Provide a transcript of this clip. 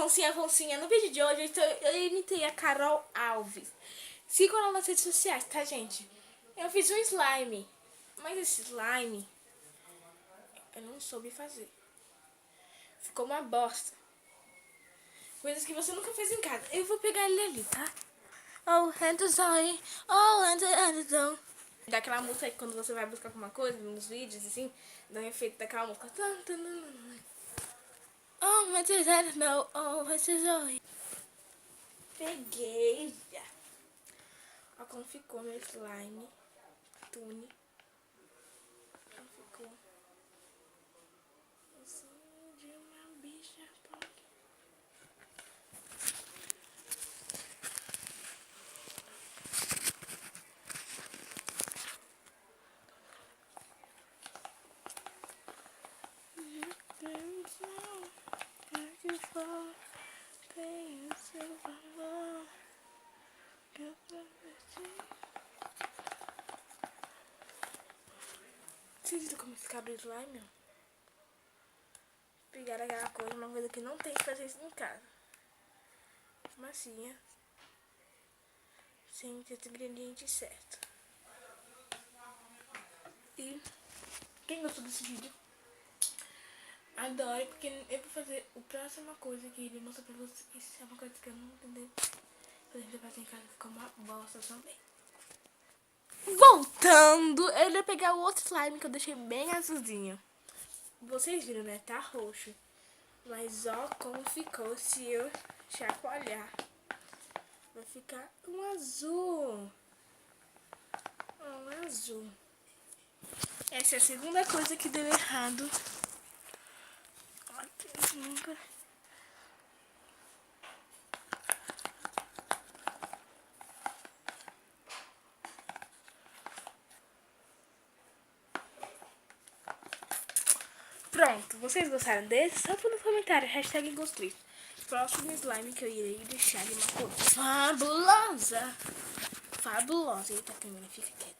Foncinha. No vídeo de hoje eu imitei a Carol Alves. Sigam ela nas redes sociais, tá, gente? Eu fiz um slime, mas esse slime eu não soube fazer. Ficou uma bosta. Coisas que você nunca fez em casa. Eu vou pegar ele ali, tá? Oh, and daquela música aí, quando você vai buscar alguma coisa nos vídeos, assim, dá um efeito daquela música. Oh, peguei já. Olha como ficou meu slime. Tune. Como ficou. Assim, de uma bicha. Vocês viram como fica abrindo slime? Pegar aquela coisa, uma coisa que não tem que fazer isso em casa. Massinha. Sem ter os ingredientes certos. E quem gostou desse vídeo, adore, porque eu vou fazer a próxima coisa que ele mostra pra vocês. Isso é uma coisa que eu não entendi. Por exemplo, fazer em casa ficou uma bosta também. Voltando, eu ia pegar o outro slime que eu deixei bem azulzinho. Vocês viram, né? Tá roxo. Mas ó como ficou se eu chacoalhar. Vai ficar um azul. Um azul. Essa é a segunda coisa que deu errado. Pronto, vocês gostaram desse? Só põe no comentário, hashtag gostei. Próximo slime que eu irei deixar de uma cor fabulosa. Fabulosa. Eita, a câmera fica quieta.